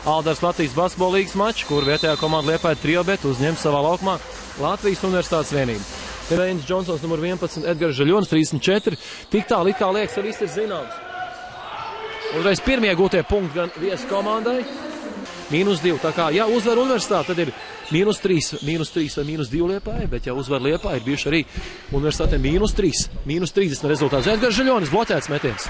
Aldars Latvijas basketbola līgas mačs, kur vietējā komanda Liepāja Triobet uzņem savā laukumā Latvijas Universitātes vienību. Reins Džonsons numur 11, Edgars Žaļonis 34. Tik tālu kā liekas, ka viss ir zināms. Uzreiz pirmie gūtie punkti gan viesu komandai. -2. Tā kā, ja uzvar Universitāte, tad ir -3 vai -2 Liepāja, bet ja uzvar Liepāja, ir bijuši arī Universitātei -3. -30 rezultāts. Edgars Žaļonis bloķēts metiens.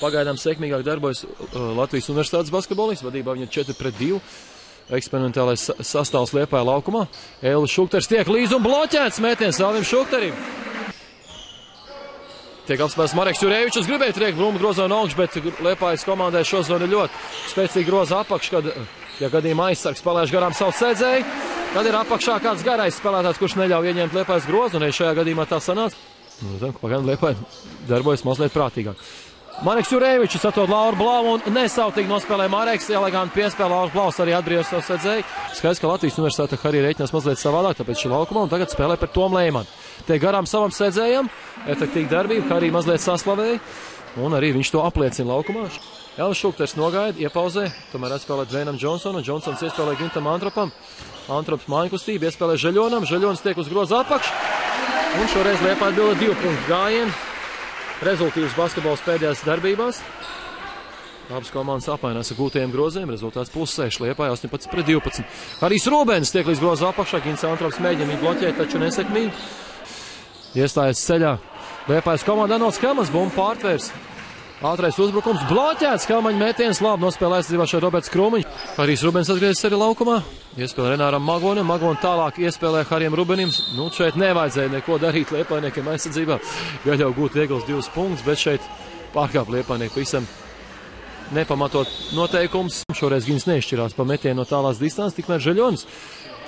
Pagaidām sekmīgāk darbojas Latvijas Universitātes basketbolists. Vadībā viņa 4-2. Eksperimentālais sastāvs Liepāja laukumā. Elvis Šukters tiek līdz un bloķēts metiens Alvim Šukterim. Tiek apspēlēts Mareks Jurēvičs, gribēja triekt brūmu grozo no augšu, bet Liepājas komandai šo zonu ir ļoti spēcīgi groza apakš, kad, ja gadījumā aizsargs palaiž garām savu sēdzēju, tad ir apakšā kāds garais spēlētājs, kurš neļauj ieņemt Liepājas grozu, un šajā gadījumā tā sanāca. Pagaidām Liepāja darbojas mazliet prātīgāk. Mareks Jurēvičs atrod Lauru Blau un nesautīgi nospēlē Mareks, eleganti piespēlē Lauris Blaus arī atbrīvos savu sēdzēju. Skaidrs, ka Latvijas Universitāte arī rēķinās mazliet savādāk, tāpēc šī laukumā un tagad spēlē par Tomu Leimanu. Te garām savam sēdzējam, efektīva darbība, arī mazliet saslavēja, un arī viņš to apliecina laukumā. Elvis Šukters nogaida, iepauzē, tomēr atspēlē Dveinam Džonsonam, Džonsons iespēlē Gintam Antropam, Antrops mājiņkustība, iespēlē Žaļonam, Žaļonis tiek uz groza apakš, un šoreiz Liepāja atbilda 2 punktu gājienu. Rezultīvs basketbols pēdējās darbībās. Abas komandas apmainās ar gūtajiem groziem, rezultāts +6, Liepāja 18-12. Harijs Rūbens tiek līdz groza apakšā, Gins Antrops mēģina viņu bloķēt, taču nesekmīgi. Iestājas ceļā Liepājas komanda Arnolds Kelmans, bumbu pārtvērs. Ātrais uzbrukums, bloķēts, Kelmaņa metiens, labi nospēlē aizsardzībā šeit Roberts Krūmiņš. Harijs Rūbens atgriezis arī laukumā, iespēlē Renāram Magonam, Magona tālāk iespēlē Harijam Rūbenim. Nu, šeit nevajadzēja neko darīt Liepājniekiem aizsardzībā, jo jau gūt viegls 2 punktus, bet šeit pārkāp Liepājnieki visam nepamatot noteikums. Šoreiz Gins neizšķirās pa metienu no tālās distances, tikmēr Žaļonis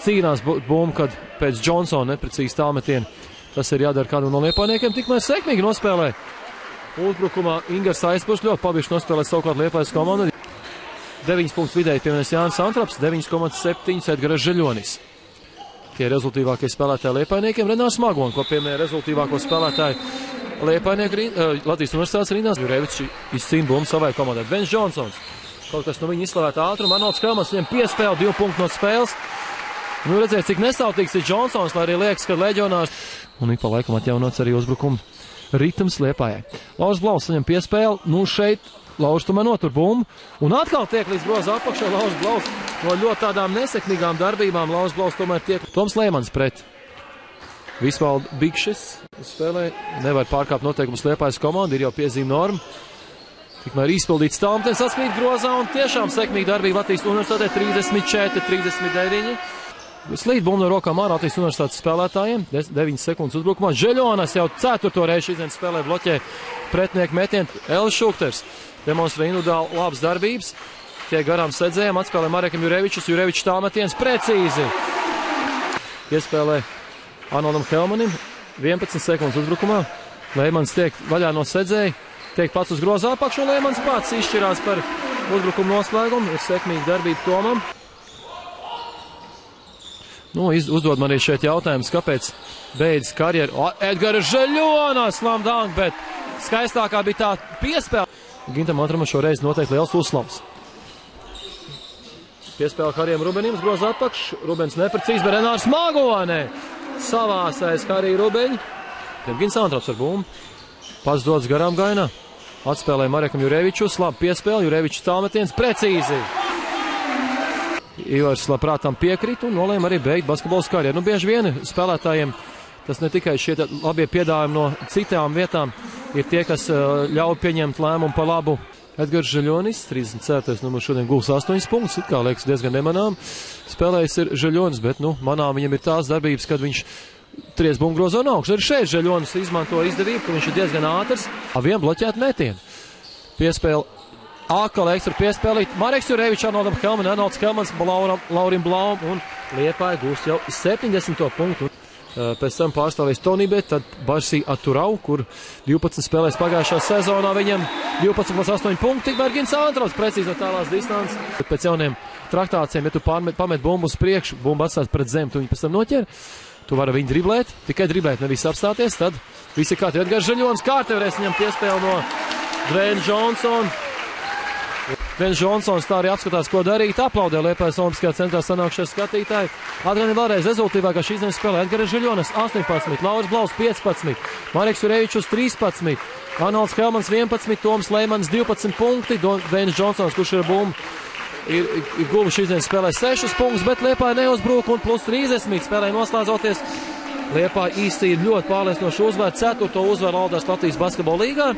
cīnās bumbu, kad pēc Džonsona neprecīzi tālmetienu. Tas ir jādara kādam no Liepājniekiem, tikmēr sekmīgi nospēlē. Uzbrukumā Ingars Aizpurs ļoti pabišķi nospēlē savukārt Liepājas komandu. 9 punktus vidēji pieminēs Jānis Antrops, 9,7 Edgars Žaļonis. Tie rezultīvākie spēlētāji Liepājniekiem. Renārs Magona, ko pieminē rezultīvāko spēlētāju Liepājnieku Latvijas Universitātes rindās. Jurēvičs izcīna bumbu savai komandai. Dvens Džonsons. Kaut kas no viņa izslavēta ātruma. Arnolds Kelmans viņam piespēle 2 punktu no spēles. Nu, redzēt, cik nesautīgs ir Džonsons, lai arī liekas, ka leģionārs. Un ik pa laikam atjaunots arī uzbrukumu ritms Liepājai. Lauris Blaus saņem piespēli. Nu, šeit Lauris tomēr notur bumbu. Un atkal tiek līdz groza apakšā Lauris Blaus. No ļoti tādām nesekmīgām darbībām Lauris Blaus tomēr tiek. Toms Leimans pret Visvaldu Bikšis spēlē. Nevar pārkāpt noteikumus Liepājas komanda, ir jau piezīme norma. Tikmēr izpildīts tālmetiens atskrīt grozā un tiešām sekmīga darbība Latvijas Universitātē 34-39. Slīd bumbu no rokām ārā Latvijas Universitātes spēlētājiem. 9 sekundes uzbrukumā. Žaļonis jau 4. reizi šodien spēlē bloķē pretinieku metienu. Elvis Šukters demonstrē individuāli labas darbības. Tiek garām sēdzējiem, atspēlē Marekam Jurēvičs. Jurēvičs tālmetiens precīzi. Iespēlē Arnoldam Helmanim. 11 sekundes uzbrukumā. Leimans tiek vaļā no sēdzēja. Tiek pats uz groza apakšu un Leimans pats izšķirās par uzbrukumu noslēgumu. Ir sekmīga darbība Tomam. Nu, uzdod man arī šeit jautājums, kāpēc beidzas karjeru. Edgars Žaļonis, slam dunk, bet skaistākā bija tā piespēle. Gintam Antramam šoreiz noteikti liels uzslavs. Piespēle Harijam Rūbenim, groza apakš. Rūbens neprecīzi, bet Renārs Magonē savāsais Hariju Rūbeņu. Gins Antrops ar bumbu. Pats dodas garām gainā. Atspēlē Marekam Jurēvičus, labi piespēle, Jurēvičs tālmetiens precīzi. Ivars labprāt tam piekrita un nolēma arī beigt basketbolas karjeru. Nu, bieži vien spēlētājiem tas ne tikai šie labie piedāvājumi no citām vietām, ir tie, kas ļauj pieņemt lēmumu pa labu. Edgars Žaļonis, 34. numurs šodien gūs 8 punktus, it kā liekas diezgan nemanām. Spēlējis ir Žaļonis, bet, nu, manām viņam ir tās darbības, kad viņš tries bumbu grozo no augšu. Arī šeit Žaļonis izmanto izdevību, ka viņš ir diezgan ātrs. Vien bloķēt metienu. Piespēle. Atkal ekstra piespēlīt. Mareks Jurēvičs, Arnoldam Helmanam, Arnolds Kelmans, Laurim Blaum un Liepāja gūst jau 70. punktu. Pēc tam pārstāvēs Tonibet, tad Barsī Aturau, kur 12 spēlēs pagājušā sezonā, viņam 12,8 punkti, tikmēr Gins Antrops precīzi no tālās distances. Pēc jauniem traktācijiem, ja tu pamet bumbu uz priekšu, bumbu atstāt pret zemi, tu viņu pēc tam noķer, tu vari viņu driblēt, tikai driblēt, nevis apstāties, tad visi kārtībā. Edgars Žaļonis kārtībā varēs viņam piespēli no Dveina Džonsona. Vens Džonsons tā arī apskatās, ko darīt. Aplaudē Liepājas Olimpiskajā centrā sanākšie skatītāji. Atgādini vēlreiz rezultīvākā šīs dienas spēlē Edgars Žiļonis 18, Lauris Blaus 15, Mareks Jurēvičs 13, Arnolds Helmans 11, Toms Leimans 12 punkti, Vens Džonsons, kurš ir bumbu, ir guvis šīs dienas spēlē 6 punktus, bet Liepāja neuzbrūk un plus 30 spēlē noslēdzoties. Liepāja īsti ir ļoti pārliecinoši uzvar, 4. uzvaru Aldās Latvijas basketbola līgā.